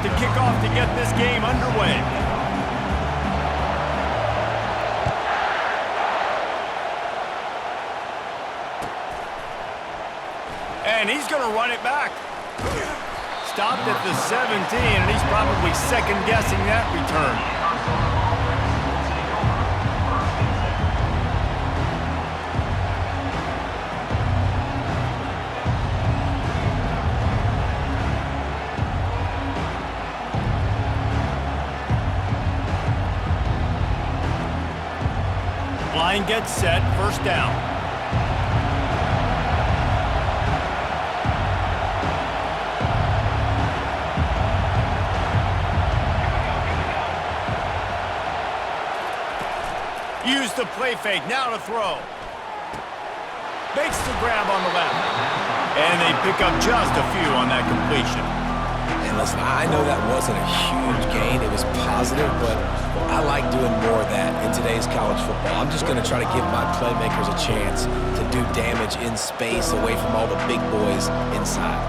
to kick off to get this game underway. And he's going to run it back. Stopped at the 17, and he's probably second-guessing that return. Line gets set, first down. Use the play fake, now to throw. Makes the grab on the left. And they pick up just a few on that completion. And listen, I know that wasn't a huge gain. It was positive, but I like doing more of that in today's college football. I'm just going to try to give my playmakers a chance to do damage in space away from all the big boys inside.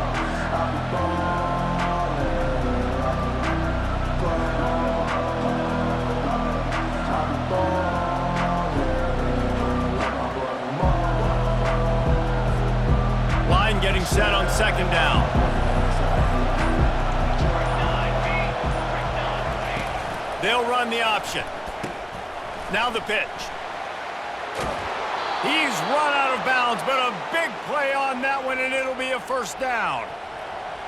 Line getting set on second down. They'll run the option. Now the pitch. He's run out of bounds, but a big play on that one, and it'll be a first down.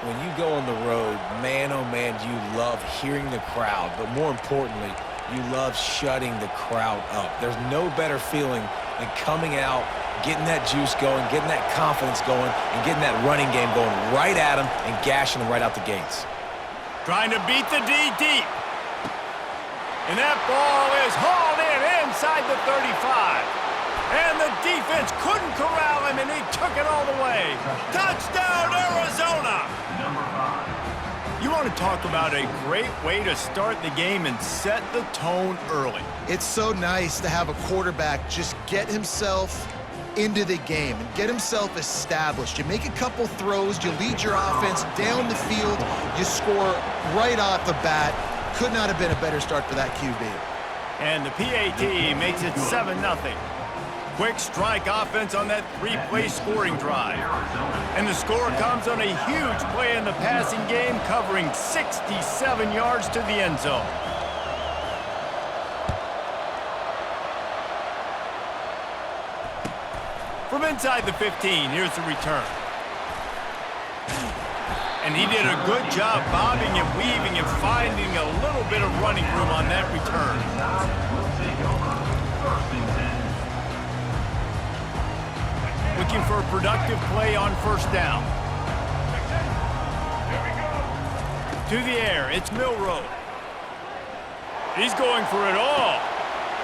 When you go on the road, man, oh man, you love hearing the crowd, but more importantly, you love shutting the crowd up. There's no better feeling than coming out, getting that juice going, getting that confidence going, and getting that running game going right at them and gashing them right out the gates. Trying to beat the D deep. And that ball is hauled in inside the 35. And the defense couldn't corral him, and he took it all the way. Touchdown, Arizona! You want to talk about a great way to start the game and set the tone early. It's so nice to have a quarterback just get himself into the game and get himself established. You make a couple throws, you lead your offense down the field, you score right off the bat. Could not have been a better start for that QB. And the PAT makes it 7-0. Quick strike offense on that three-play scoring drive. And the score comes on a huge play in the passing game, covering 67 yards to the end zone. From inside the 15, here's the return. And he did a good job bobbing and weaving and finding a little bit of running room on that return. Looking for a productive play on first down. To the air, it's Milroe. He's going for it all.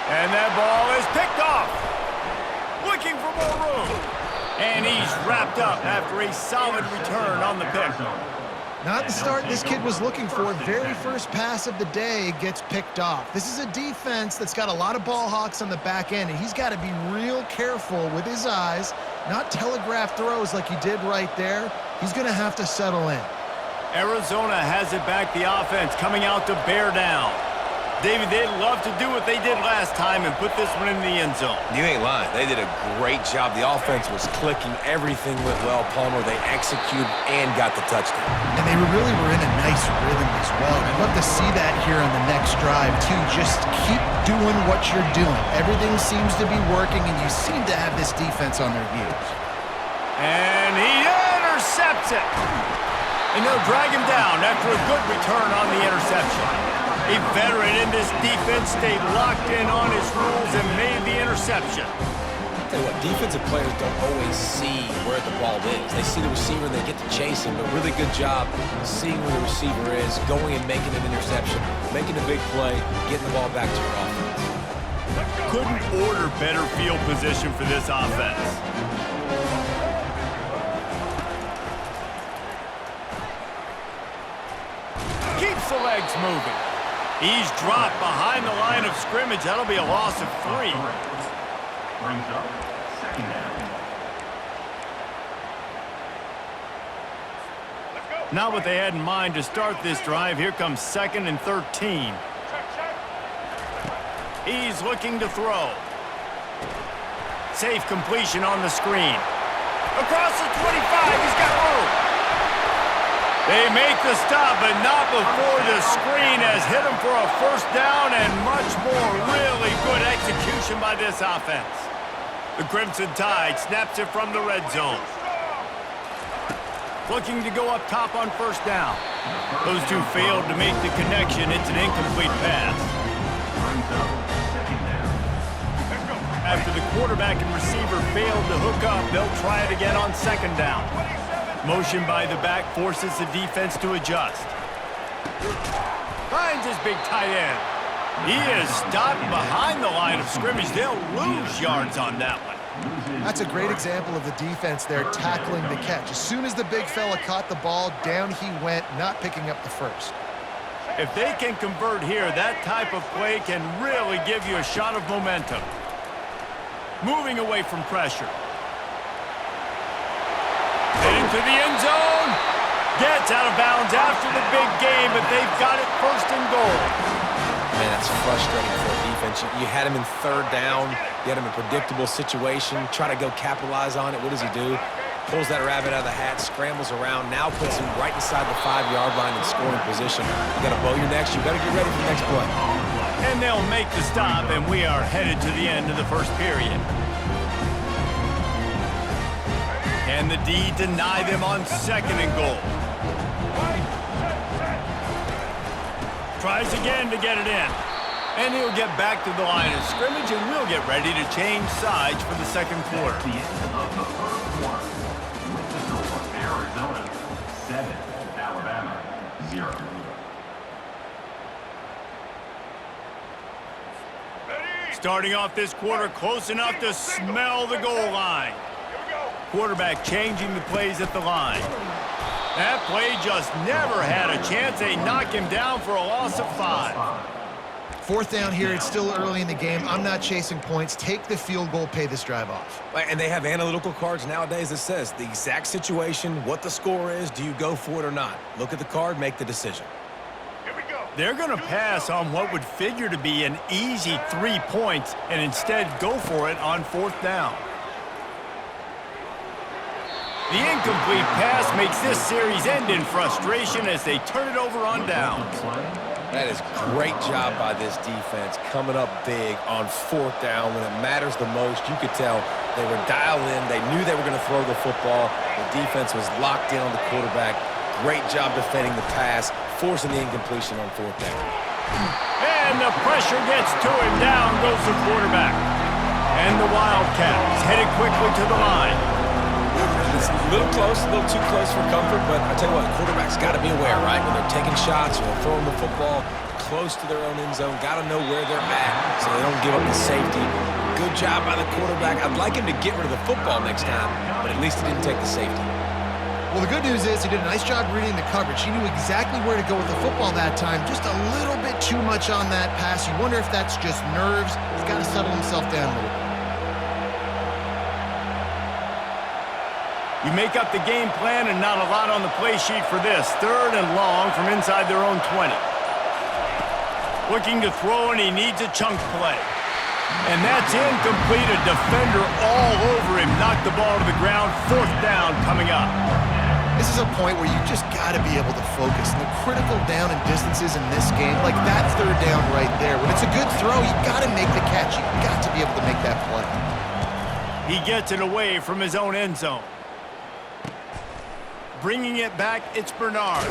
And that ball is picked off. Looking for more room. And he's wrapped up after a solid return on the pick. Not the start this kid was looking for. Very first pass of the day gets picked off. This is a defense that's got a lot of ball hawks on the back end, and he's got to be real careful with his eyes, not telegraph throws like he did right there. He's going to have to settle in. Arizona has it back, the offense coming out to bear down. David, they'd love to do what they did last time and put this one in the end zone. You ain't lying. They did a great job. The offense was clicking. Everything went well, Palmer. They executed and got the touchdown. And they really were in a nice rhythm as well. I'd love to see that here on the next drive, too. Just keep doing what you're doing. Everything seems to be working, and you seem to have this defense on their heels. And he intercepts it. And they'll drag him down after a good return on the interception. A veteran in this defense stayed locked in on his rules and made the interception. Tell you what, defensive players don't always see where the ball is. They see the receiver and they get to chase him. A really good job seeing where the receiver is, going and making an interception, making a big play, getting the ball back to your offense. Couldn't order better field position for this offense. Keeps the legs moving. He's dropped behind the line of scrimmage. That'll be a loss of 3. Brings up second down. Let's go. Not what they had in mind to start this drive. Here comes 2nd and 13. He's looking to throw. Safe completion on the screen. Across the 25, he's got room. They make the stop, but not before the screen has hit him for a first down and much more. Really good execution by this offense. The Crimson Tide snaps it from the red zone. Looking to go up top on first down. Those two failed to make the connection. It's an incomplete pass. After the quarterback and receiver failed to hook up, they'll try it again on 2nd down. Motion by the back forces the defense to adjust. Finds his big tight end. He is stopped behind the line of scrimmage. They'll lose yards on that one. That's a great example of the defense there tackling the catch. As soon as the big fella caught the ball, down he went, not picking up the first. If they can convert here, that type of play can really give you a shot of momentum. Moving away from pressure. Into the end zone. Gets out of bounds after the big game, but they've got it 1st and goal. Man, that's frustrating for a defense. You had him in 3rd down. You had him in a predictable situation. Try to go capitalize on it. What does he do? Pulls that rabbit out of the hat, scrambles around, now puts him right inside the 5-yard line in scoring position. You got to bow your necks. You better get ready for the next play. And they'll make the stop, and we are headed to the end of the first period. Can the D deny them on 2nd and goal? Tries again to get it in. And he'll get back to the line of scrimmage, and we'll get ready to change sides for the 2nd quarter. The end of the 1st quarter. With the score, Arizona 7, Alabama 0. Starting off this quarter close enough to smell the goal line. Quarterback changing the plays at the line. That play just never had a chance. They knock him down for a loss of 5. 4th down here. It's still early in the game. I'm not chasing points. Take the field goal, pay this drive off. And they have analytical cards nowadays that says the exact situation, what the score is, do you go for it or not? Look at the card, make the decision. They're going to pass on what would figure to be an easy 3 points and instead go for it on 4th down. The incomplete pass makes this series end in frustration as they turn it over on downs. That is great job by this defense, coming up big on 4th down when it matters the most. You could tell they were dialed in. They knew they were going to throw the football. The defense was locked in on the quarterback. Great job defending the pass, forcing the incompletion on 4th down. And the pressure gets to him. Down goes the quarterback. And the Wildcats headed quickly to the line. It's a little close, a little too close for comfort, but I tell you what, the quarterback's got to be aware, right? When they're taking shots or they're throwing the football close to their own end zone, got to know where they're at so they don't give up the safety. Good job by the quarterback. I'd like him to get rid of the football next time, but at least he didn't take the safety. Well, the good news is he did a nice job reading the coverage. He knew exactly where to go with the football that time. Just a little bit too much on that pass. You wonder if that's just nerves. He's got to settle himself down a little bit. You make up the game plan and not a lot on the play sheet for this. 3rd and long from inside their own 20. Looking to throw, and he needs a chunk play. And that's incomplete. A defender all over him. Knocked the ball to the ground. 4th down coming up. This is a point where you just got to be able to focus. And the critical down and distances in this game, like that 3rd down right there, when it's a good throw, you got to make the catch. You got to be able to make that play. He gets it away from his own end zone. Bringing it back, it's Bernard.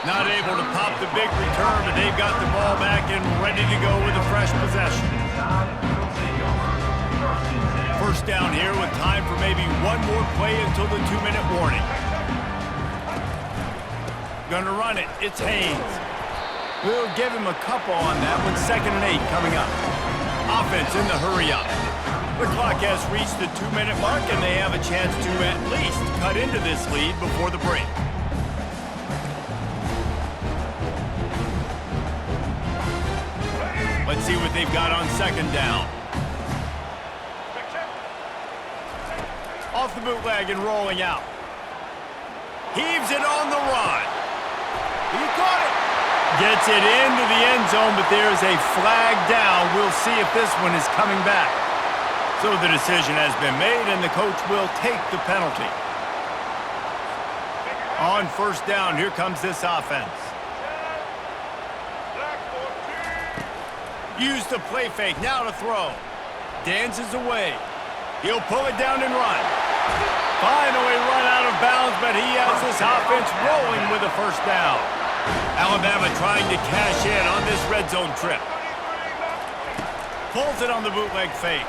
Not able to pop the big return, but they've got the ball back and ready to go with a fresh possession. 1st down here with time for maybe one more play until the 2-minute warning. Gonna run it. It's Haynes. We'll give him a couple on that one. 2nd and 8 coming up. Offense in the hurry up. The clock has reached the 2-minute mark, and they have a chance to at least cut into this lead before the break. Let's see what they've got on 2nd down. Off the bootleg and rolling out. Heaves it on the run. Gets it into the end zone, but there's a flag down. We'll see if this one is coming back. So the decision has been made, and the coach will take the penalty. On first down, here comes this offense. Use the play fake, now to throw. Dances away. He'll pull it down and run. Finally run out of bounds, but he has this offense rolling with a first down. Alabama trying to cash in on this red zone trip. Pulls it on the bootleg fake.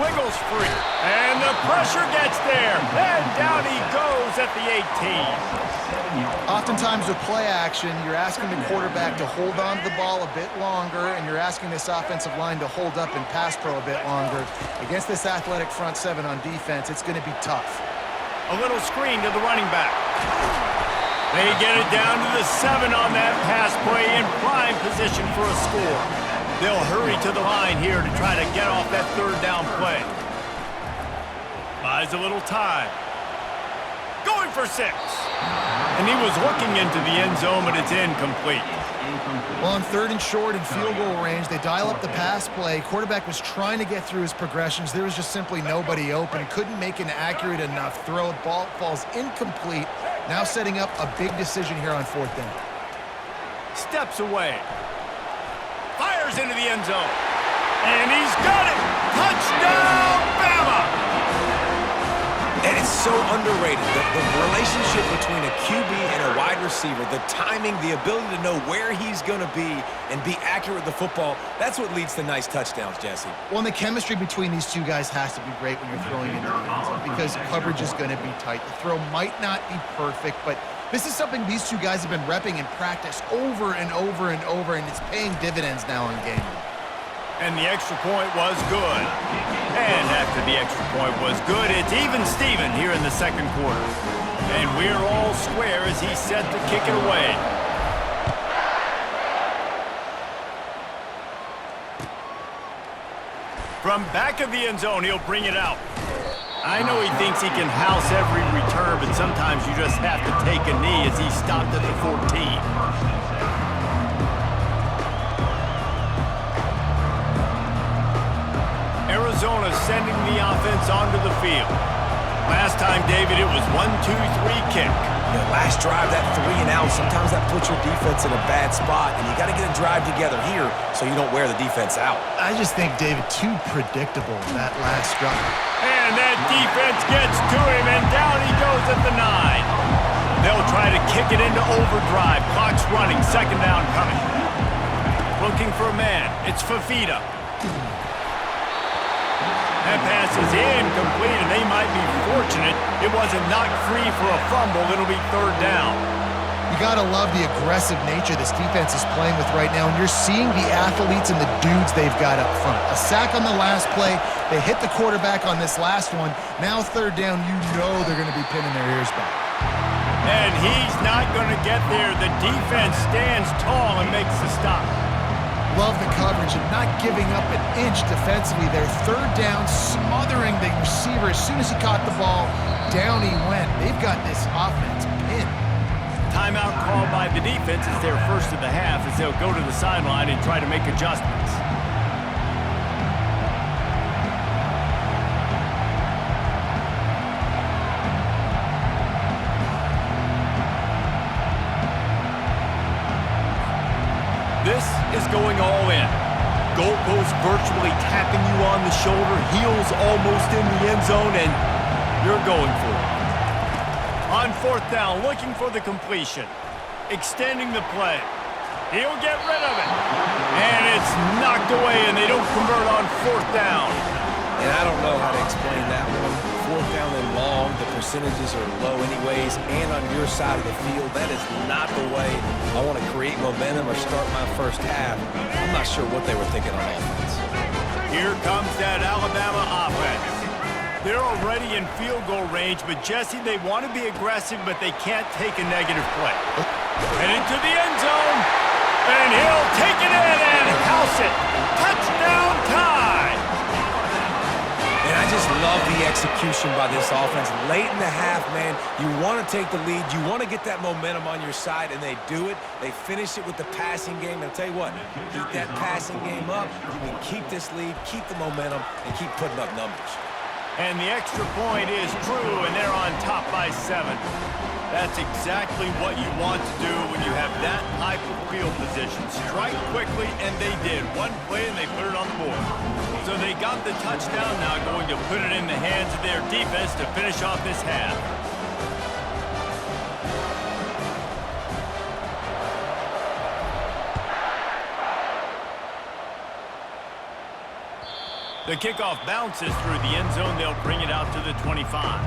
Wiggles free. And the pressure gets there. And down he goes at the 18. Oftentimes with play action, you're asking the quarterback to hold on to the ball a bit longer, and you're asking this offensive line to hold up and pass pro a bit longer. Against this athletic front seven on defense, it's going to be tough. A little screen to the running back. They get it down to the 7 on that pass play in prime position for a score. They'll hurry to the line here to try to get off that third down play. Buys a little time. Going for 6. And he was looking into the end zone, but it's incomplete. Well, on third and short and field goal range, they dial up the pass play. Quarterback was trying to get through his progressions. There was just simply nobody open. Couldn't make an accurate enough throw. Ball falls incomplete. Now setting up a big decision here on fourth down. Steps away. Fires into the end zone. And he's got it! Touchdown, Bama! And it's so underrated. The relationship between a QB and a wide receiver, the timing, the ability to know where he's going to be and be accurate with the football, that's what leads to nice touchdowns, Jesse. Well, and the chemistry between these two guys has to be great when you're throwing into the end zone because coverage is going to be tight. The throw might not be perfect, but this is something these two guys have been repping in practice over and over and over, and it's paying dividends now in game. And the extra point was good. And after the extra point was good, it's even Steven here in the second quarter. And we're all square as he's set to kick it away. From back of the end zone, he'll bring it out. I know he thinks he can house every return, but sometimes you just have to take a knee as he stopped at the 14. Arizona sending the offense onto the field. Last time, David, it was 1-2-3 kick. Last drive, that 3 and out, sometimes that puts your defense in a bad spot, and you got to get a drive together here so you don't wear the defense out. I just think, David, too predictable, that last drive. And that defense gets to him, and down he goes at the 9. They'll try to kick it into overdrive. Clock's running, second down coming. Looking for a man. It's Fafita. That pass is incomplete, and they might be fortunate it wasn't knocked free for a fumble. It'll be third down. You got to love the aggressive nature this defense is playing with right now, and you're seeing the athletes and the dudes they've got up front. A sack on the last play. They hit the quarterback on this last one. Now third down, you know they're going to be pinning their ears back. And he's not going to get there. The defense stands tall and makes the stop. Love the coverage and not giving up an inch defensively. Their third down, smothering the receiver. As soon as he caught the ball, down he went. They've got this offense pinned. Timeout called by the defense is their first of the half as they'll go to the sideline and try to make adjustments. This is going all in. Goalpost virtually tapping you on the shoulder, heels almost in the end zone, and you're going for it. On fourth down, looking for the completion. Extending the play. He'll get rid of it. And it's knocked away, and they don't convert on fourth down. And I don't know how to explain that one. Fourth down and long, the percentages are low anyways, and on your side of the field, that is not the way I want to create momentum or start my first half. I'm not sure what they were thinking on offense. Here comes that Alabama offense. They're already in field goal range, but Jesse, they want to be aggressive, but they can't take a negative play. And into the end zone, and he'll take it in and house it. Touchdown time! And I just love the execution by this offense. Late in the half, man, you want to take the lead. You want to get that momentum on your side, and they do it. They finish it with the passing game. And I'll tell you what, keep that passing game up. You can keep this lead, keep the momentum, and keep putting up numbers. And the extra point is true, and they're on top by 7. That's exactly what you want to do when you have that type of field position. Strike quickly, and they did. One play, and they put it on the board. So they got the touchdown, now going to put it in the hands of their defense to finish off this half. The kickoff bounces through the end zone. They'll bring it out to the 25.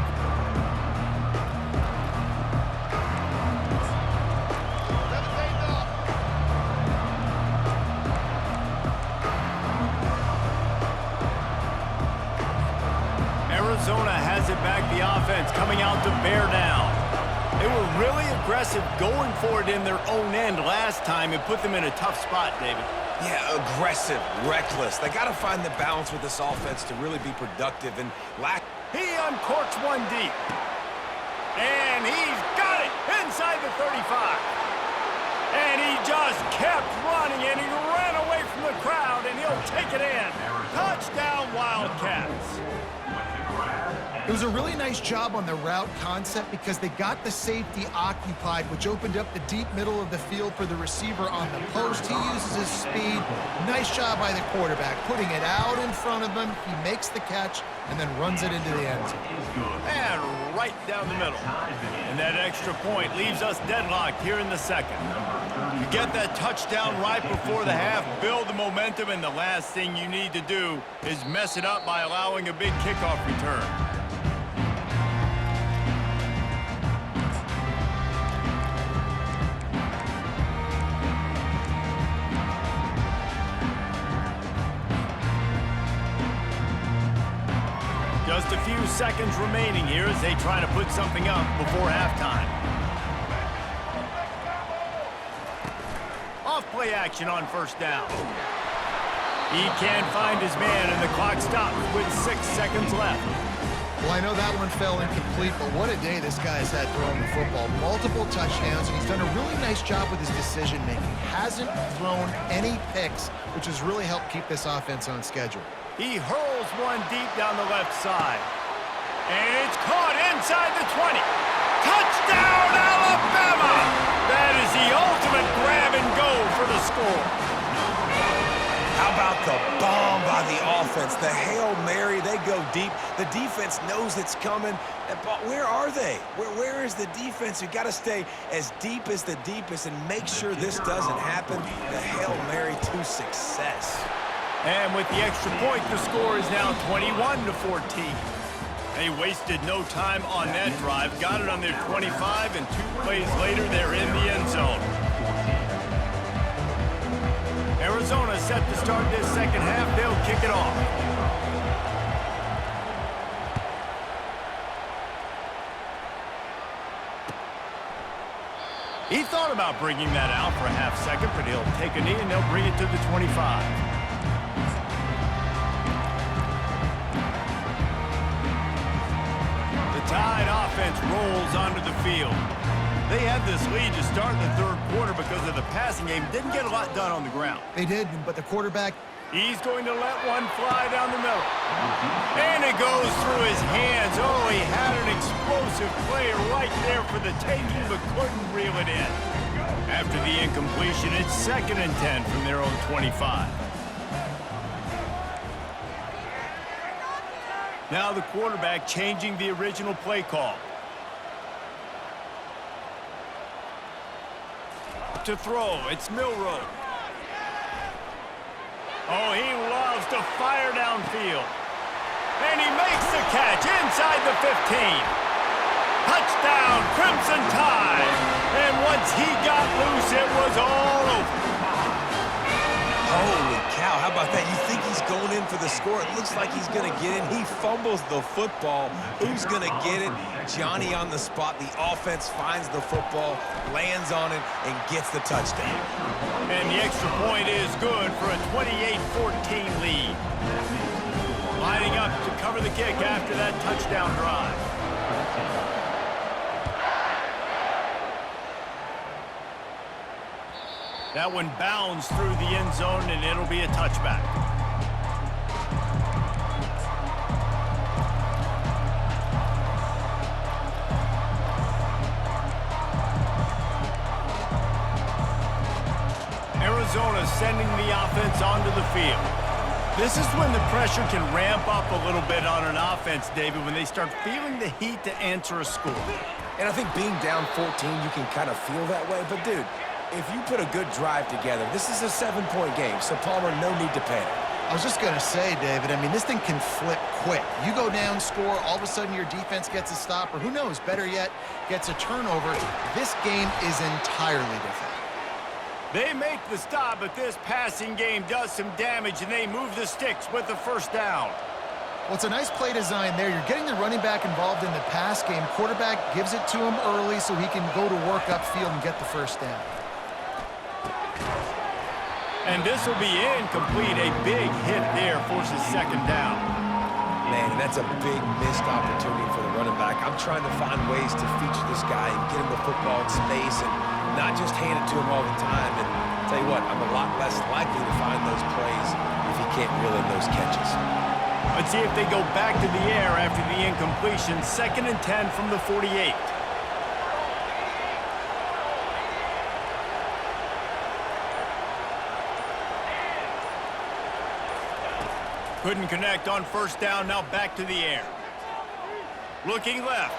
Arizona has it back, the offense coming out to bear down. They were really aggressive going for it in their own end last time and put them in a tough spot, David. Yeah, aggressive, reckless. They got to find the balance with this offense to really be productive and lack. He uncorks one deep. And he's got it inside the 35. And he just kept running, and he ran away from the crowd, and he'll take it in. Touchdown, Wildcats. It was a really nice job on the route concept because they got the safety occupied, which opened up the deep middle of the field for the receiver on the post. He uses his speed. Nice job by the quarterback, putting it out in front of him. He makes the catch and then runs it into the end zone. And right down the middle. And that extra point leaves us deadlocked here in the second. You get that touchdown right before the half, build the momentum, and the last thing you need to do is mess it up by allowing a big kickoff return. Just a few seconds remaining here as they try to put something up before halftime. Off-play action on first down. He can't find his man, and the clock stops with 6 seconds left. Well, I know that one fell incomplete, but what a day this guy's had throwing the football. Multiple touchdowns, and he's done a really nice job with his decision-making. Hasn't thrown any picks, which has really helped keep this offense on schedule. He hurls one deep down the left side. And it's caught inside the 20. Touchdown, Alabama! That is the ultimate grab and go for the score. How about the bomb by the offense? The Hail Mary, they go deep. The defense knows it's coming. But where are they? Where is the defense? You got to stay as deep as the deepest and make sure this doesn't happen. The Hail Mary to success. And with the extra point, the score is now 21-14. They wasted no time on that drive. Got it on their 25, and 2 plays later, they're in the end zone. Arizona set to start this second half. They'll kick it off. He thought about bringing that out for a half second, but he'll take a knee, and they'll bring it to the 25. Tide offense rolls onto the field. They had this lead to start the third quarter because of the passing game. Didn't get a lot done on the ground. They did, but the quarterback... He's going to let one fly down the middle. And it goes through his hands. Oh, he had an explosive play right there for the taking, but couldn't reel it in. After the incompletion, it's 2nd and 10 from their own 25. Now the quarterback changing the original play call. To throw, it's Milroe. Oh, he loves to fire downfield. And he makes the catch inside the 15. Touchdown, Crimson Tide. And once he got loose, it was all over. Holy cow, how about that? You think he's going in for the score. It looks like he's going to get in. He fumbles the football. Who's going to get it? Johnny on the spot. The offense finds the football, lands on it, and gets the touchdown. And the extra point is good for a 28-14 lead. Lining up to cover the kick after that touchdown drive. That one bounds through the end zone, and it'll be a touchback. Arizona sending the offense onto the field. This is when the pressure can ramp up a little bit on an offense, David, when they start feeling the heat to answer a score. And I think being down 14, you can kind of feel that way. But, dude, if you put a good drive together, this is a 7-point game, so Palmer, no need to panic. I was just going to say, David, I mean, this thing can flip quick. You go down, score, all of a sudden your defense gets a stop, or who knows, better yet, gets a turnover. This game is entirely different. They make the stop, but this passing game does some damage, and they move the sticks with the first down. Well, it's a nice play design there. You're getting the running back involved in the pass game. Quarterback gives it to him early so he can go to work upfield and get the first down. And this will be incomplete. A big hit there forces second down. Man, that's a big missed opportunity for the running back. I'm trying to find ways to feature this guy and get him the football in space and not just hand it to him all the time. And tell you what, I'm a lot less likely to find those plays if he can't reel in those catches. Let's see if they go back to the air after the incompletion. 2nd and 10 from the 48. Couldn't connect on first down, now back to the air. Looking left.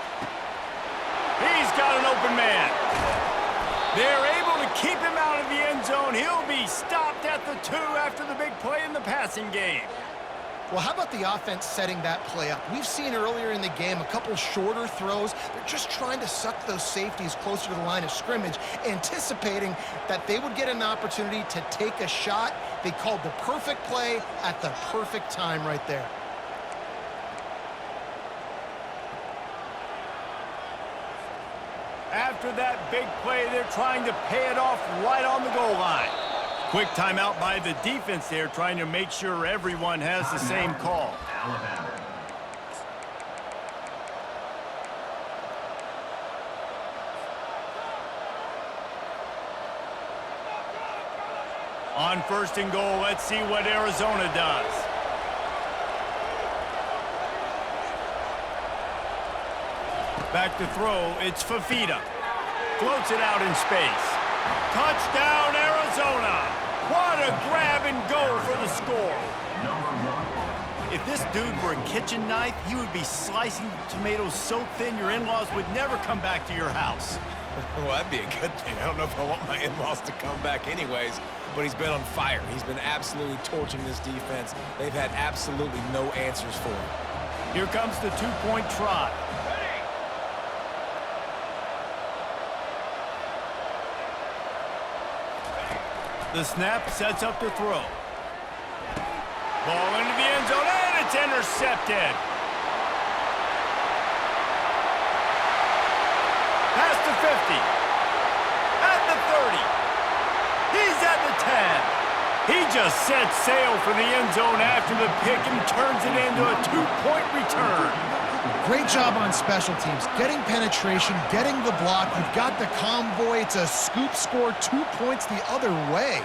He's got an open man. They're able to keep him out of the end zone. He'll be stopped at the 2 after the big play in the passing game. Well, how about the offense setting that play up? We've seen earlier in the game a couple shorter throws. They're just trying to suck those safeties closer to the line of scrimmage, anticipating that they would get an opportunity to take a shot. They called the perfect play at the perfect time right there. After that big play, they're trying to pay it off right on the goal line. Quick timeout by the defense there, trying to make sure everyone has the same call. Alabama. On 1st and goal, let's see what Arizona does. Back to throw, it's Fafita. Floats it out in space. Touchdown, Arizona! What a grab and go for the score. If this dude were a kitchen knife, he would be slicing tomatoes so thin your in-laws would never come back to your house. Well, that'd be a good thing. I don't know if I want my in-laws to come back anyways, but he's been on fire. He's been absolutely torching this defense. They've had absolutely no answers for him. Here comes the 2-point try. The snap sets up the throw. Ball into the end zone, and it's intercepted. Past the 50. At the 30. He's at the 10. He just sets sail for the end zone after the pick and turns it into a 2-point return. Great job on special teams, getting penetration, getting the block. You've got the convoy. It's a scoop score, 2 points the other way.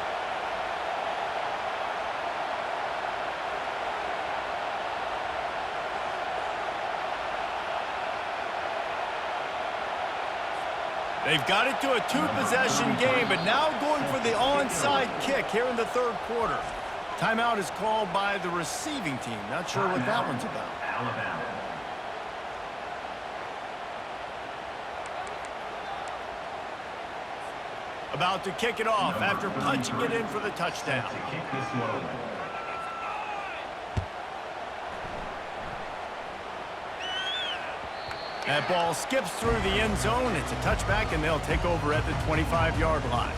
They've got it to a 2-possession game, but now going for the onside kick here in the 3rd quarter. Timeout is called by the receiving team. Not sure what that one's about. Alabama. About to kick it off after punching it in for the touchdown. To kick this one away. That ball skips through the end zone. It's a touchback, and they'll take over at the 25-yard line.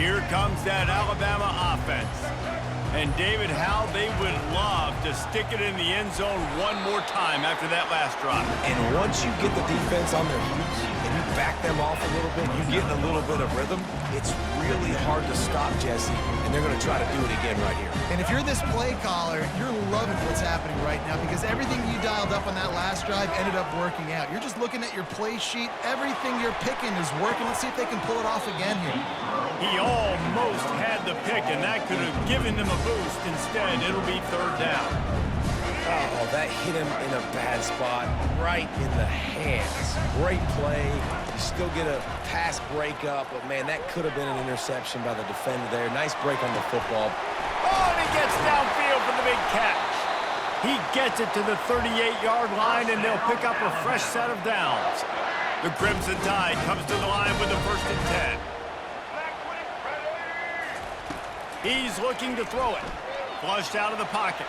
Here comes that Alabama offense. And David, how they would love to stick it in the end zone one more time after that last drive. And once you get the defense on their heels and you back them off a little bit, you get in a little bit of rhythm, it's really hard to stop, Jesse, and they're going to try to do it again right here. And if you're this play caller, you're loving what's happening right now because everything you dialed up on that last drive ended up working out. You're just looking at your play sheet. Everything you're picking is working. Let's see if they can pull it off again here. He almost had the pick, and that could have given them a boost. Instead, it'll be third down. Oh, that hit him in a bad spot, right in the hands. Great play. You still get a pass breakup, but, man, that could have been an interception by the defender there. Nice break on the football. Oh, and he gets downfield for the big catch. He gets it to the 38-yard line, and they'll pick up a fresh set of downs. The Crimson Tide comes to the line with the 1st and 10. He's looking to throw it. Flushed out of the pocket.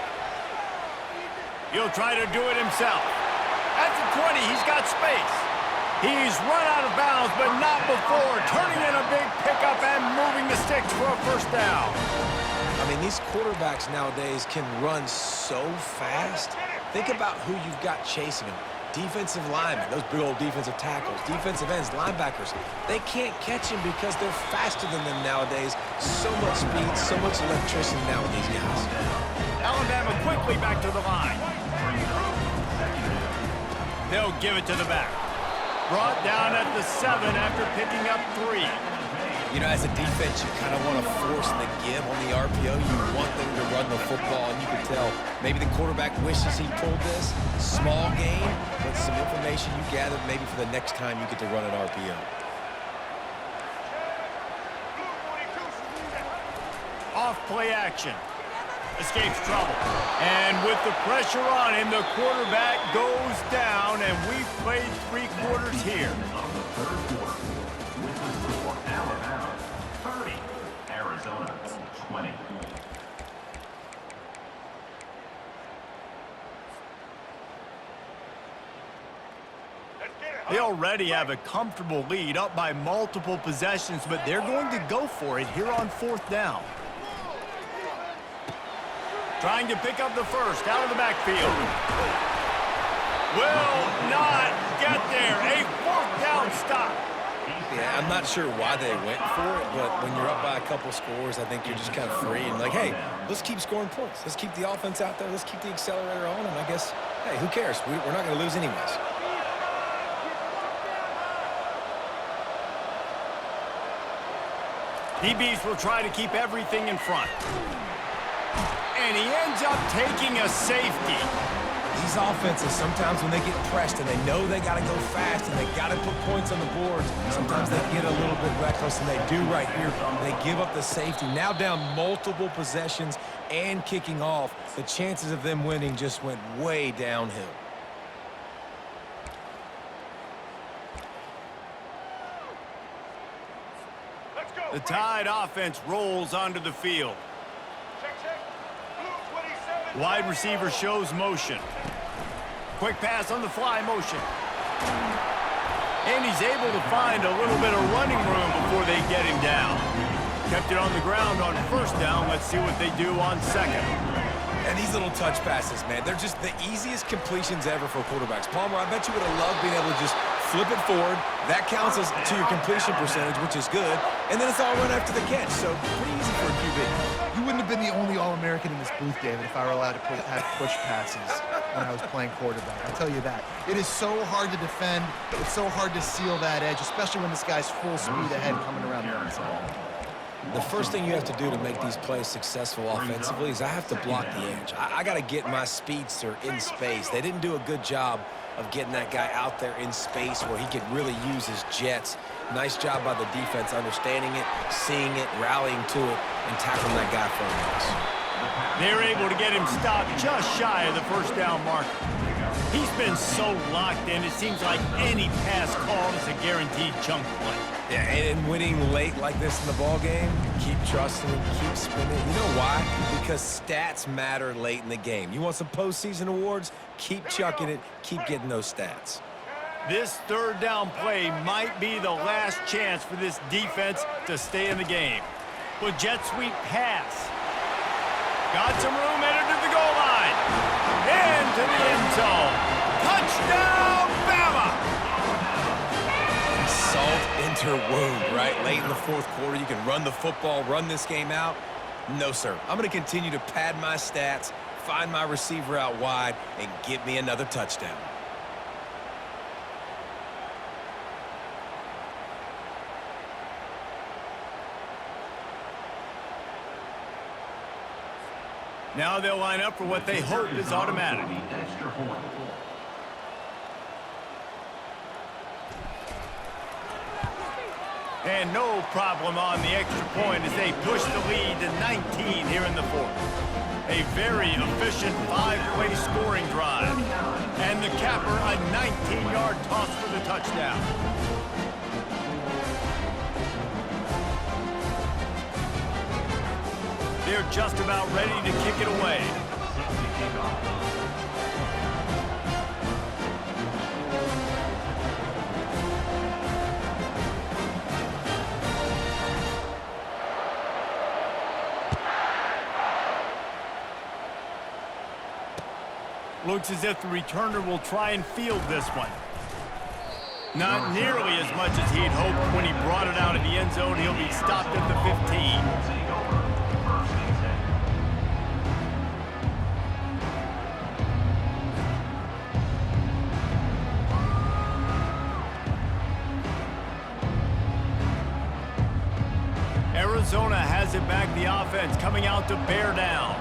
He'll try to do it himself. At the 20, he's got space. He's run out of bounds, but not before turning in a big pickup and moving the sticks for a first down. I mean, these quarterbacks nowadays can run so fast. Think about who you've got chasing them. Defensive linemen, those big old defensive tackles, defensive ends, linebackers. They can't catch him because they're faster than them nowadays. So much speed, so much electricity now with these guys. Alabama quickly back to the line. They'll give it to the back. Brought down at the 7 after picking up 3. You know, as a defense, you kind of want to force the give on the RPO. You want them to run the football, and you can tell maybe the quarterback wishes he pulled this. Small game, but some information you gathered maybe for the next time you get to run an RPO. Off play action. Escapes trouble. And with the pressure on him, the quarterback goes down, and we've played 3 quarters here. Of the third quarter, with the score, Alabama 30, Arizona 20. They already have a comfortable lead, up by multiple possessions, but they're going to go for it here on 4th down. Trying to pick up the first out of the backfield. Will not get there. A 4th down stop. Yeah, I'm not sure why they went for it, but when you're up by a couple scores, I think you're just kind of free and like, hey, let's keep scoring points. Let's keep the offense out there. Let's keep the accelerator on, and I guess, hey, who cares? We're not going to lose anyways. DBs will try to keep everything in front. And he ends up taking a safety. These offenses, sometimes when they get pressed and they know they got to go fast and they got to put points on the board, sometimes they get a little bit reckless, and they do right here. They give up the safety. Now down multiple possessions and kicking off, the chances of them winning just went way downhill. The Tide offense rolls onto the field. Wide receiver shows motion. Quick pass on the fly motion. And he's able to find a little bit of running room before they get him down. Kept it on the ground on 1st down. Let's see what they do on 2nd. And these little touch passes, man, they're just the easiest completions ever for quarterbacks. Palmer, I bet you would have loved being able to just flip it forward. That counts as to your completion percentage, which is good. And then it's all run after the catch, so pretty easy for a QB. You wouldn't have been the only All-American in this booth, David, if I were allowed to have push passes when I was playing quarterback. I'll tell you that. It is so hard to defend. It's so hard to seal that edge, especially when this guy's full speed ahead coming around the inside. The first thing you have to do to make these plays successful offensively is I have to block the edge. I got to get my speedster in space. They didn't do a good job of getting that guy out there in space where he could really use his jets. Nice job by the defense understanding it, seeing it, rallying to it, and tackling that guy for a loss. They're able to get him stopped just shy of the 1st down marker. He's been so locked in, it seems like any pass called is a guaranteed chunk play. Yeah, and winning late like this in the ball game, keep trusting it, keep spinning. You know why? Because stats matter late in the game. You want some postseason awards? Keep chucking it, keep getting those stats. This 3rd down play might be the last chance for this defense to stay in the game. With jet sweep pass. Got some room, headed to the goal line. Into the end zone. Touchdown, Bama! Salt into her wound, right? Late in the fourth quarter, you can run the football, run this game out. No, sir. I'm going to continue to pad my stats, find my receiver out wide, and get me another touchdown. Now they'll line up for what they hope is automatic. And no problem on the extra point as they push the lead to 19 here in the fourth. A very efficient 5-play scoring drive. And the capper, a 19-yard toss for the touchdown. They're just about ready to kick it away. Looks as if the returner will try and field this one. Not nearly as much as he'd hoped when he brought it out of the end zone. He'll be stopped at the 15. Arizona has it back, the offense coming out to bear down.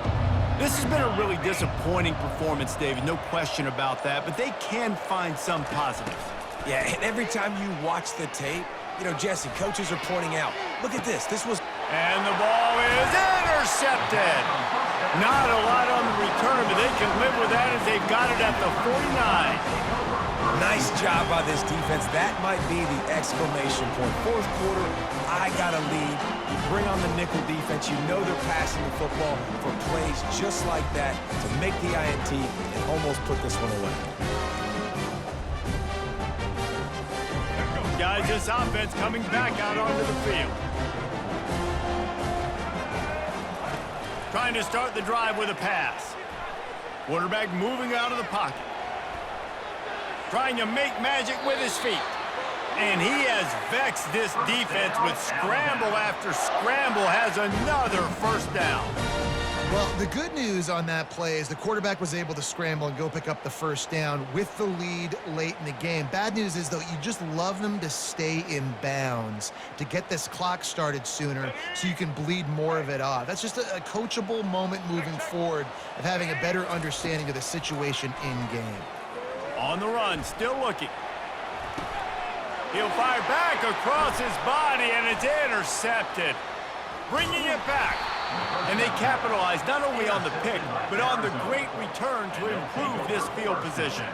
This has been a really disappointing performance, David, no question about that, but they can find some positives. Yeah, and every time you watch the tape, you know, Jesse, coaches are pointing out, look at this, this was... And the ball is intercepted. Not a lot on the return, but they can live with that as they've got it at the 49. Nice job by this defense. That might be the exclamation point. Fourth quarter, I got a lead. You bring on the nickel defense. You know they're passing the football for plays just like that to make the INT and almost put this one away. Guys, this offense coming back out onto the field. Trying to start the drive with a pass. Quarterback moving out of the pocket. Trying to make magic with his feet. And he has vexed this defense with scramble after scramble, has another first down. Well, the good news on that play is the quarterback was able to scramble and go pick up the first down with the lead late in the game. Bad news is, though, you just love them to stay in bounds to get this clock started sooner so you can bleed more of it off. That's just a coachable moment moving forward of having a better understanding of the situation in game. On the run, still looking. He'll fire back across his body, and it's intercepted. Bringing it back. And they capitalize not only on the pick, but on the great return to improve this field position.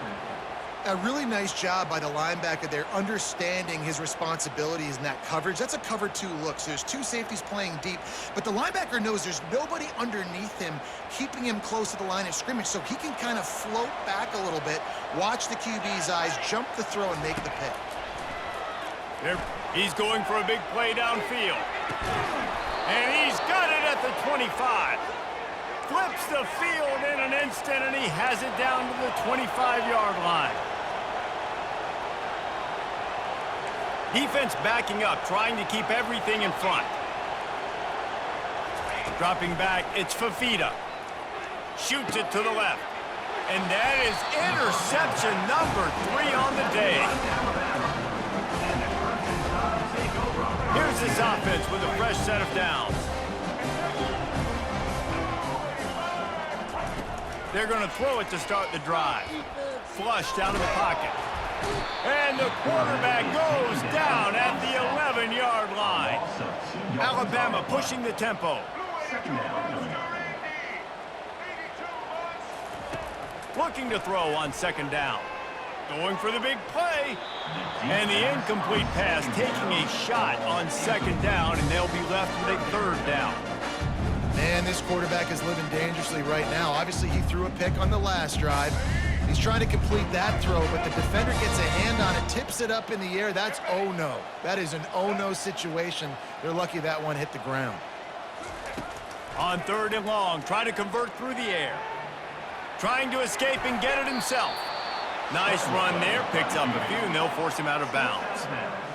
A really nice job by the linebacker there, understanding his responsibilities in that coverage. That's a cover 2 look, so there's 2 safeties playing deep, but the linebacker knows there's nobody underneath him keeping him close to the line of scrimmage, so he can kind of float back a little bit, watch the QB's eyes, jump the throw, and make the pick. He's going for a big play downfield. And he's got it at the 25. Flips the field in an instant, and he has it down to the 25-yard line. Defense backing up, trying to keep everything in front. Dropping back, it's Fafita. Shoots it to the left. And that is interception number 3 on the day. Here's his offense with a fresh set of downs. They're going to throw it to start the drive. Flushed out of the pocket. And the quarterback goes down at the 11-yard line. Alabama pushing the tempo. Looking to throw on second down. Going for the big play. And the incomplete pass taking a shot on second down, and they'll be left with a third down. Man, this quarterback is living dangerously right now. Obviously, he threw a pick on the last drive. He's trying to complete that throw, but the defender gets a hand on it, tips it up in the air. That's oh-no. That is an oh-no situation. They're lucky that one hit the ground. On 3rd and long, trying to convert through the air. Trying to escape and get it himself. Nice run there, picks up a few, and they'll force him out of bounds.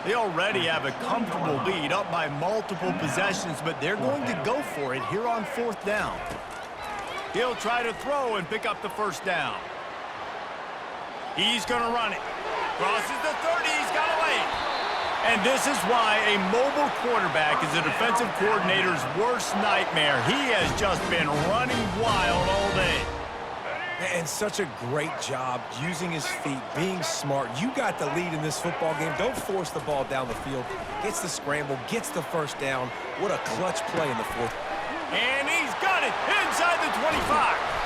They already have a comfortable lead, up by multiple possessions, but they're going to go for it here on 4th down. He'll try to throw and pick up the 1st down. He's going to run it. Crosses the 30, he's got away. And this is why a mobile quarterback is a defensive coordinator's worst nightmare. He has just been running wild all day. And such a great job using his feet, being smart. You got the lead in this football game. Don't force the ball down the field. Gets the scramble, gets the 1st down. What a clutch play in the 4th. And he's got it inside the 25.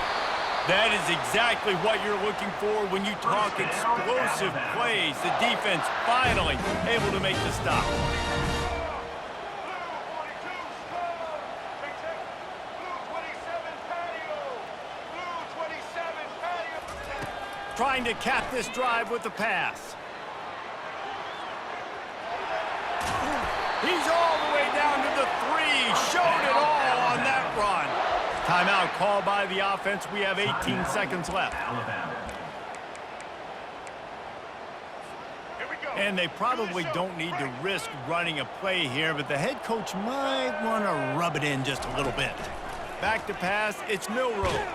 That is exactly what you're looking for when you talk explosive plays. The defense finally able to make the stop. Trying to cap this drive with the pass. He's all the way down to the 3. Showed it all on that run. Timeout called by the offense. We have 18 seconds left. And they probably don't need to risk running a play here, but the head coach might want to rub it in just a little bit. Back to pass, it's Milroe.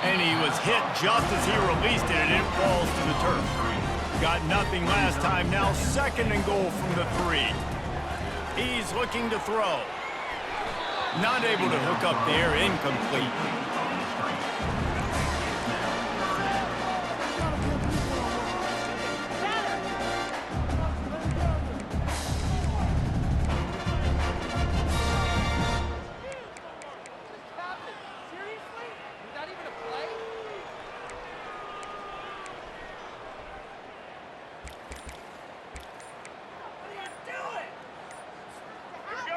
And he was hit just as he released it, and it falls to the turf. Got nothing last time. Now 2nd and goal from the 3. He's looking to throw. Not able to hook up there, incomplete.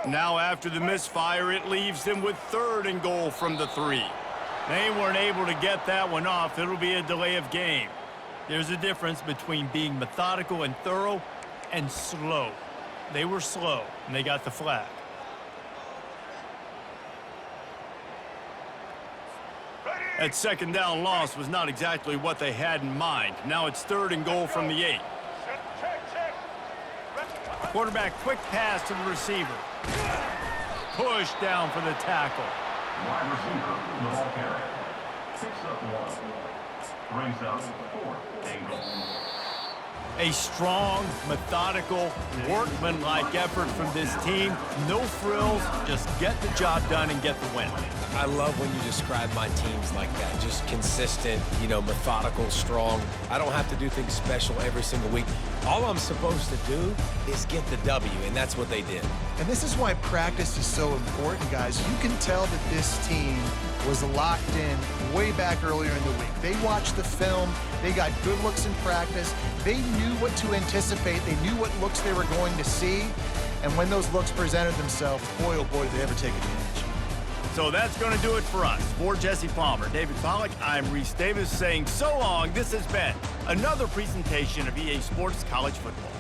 Now after the misfire, it leaves them with 3rd and goal from the 3. They weren't able to get that one off. It'll be a delay of game. There's a difference between being methodical and thorough and slow. They were slow, and they got the flag. That 2nd down loss was not exactly what they had in mind. Now it's 3rd and goal from the 8. Quarterback quick pass to the receiver. Push down for the tackle. Wide receiver, the ball carrier. Picks up 1. Brings up 4th and goal. A strong, methodical, workman-like effort from this team. No frills, just get the job done and get the win. I love when you describe my teams like that. Just consistent, methodical, strong. I don't have to do things special every single week. All I'm supposed to do is get the W, and that's what they did. And this is why practice is so important, guys. You can tell that this team was locked in way back earlier in the week. They watched the film. They got good looks in practice. They knew what to anticipate. They knew what looks they were going to see. And when those looks presented themselves, boy, oh boy, did they ever take advantage. So that's going to do it for us. For Jesse Palmer, David Pollack, I'm Reese Davis saying so long. This has been another presentation of EA Sports College Football.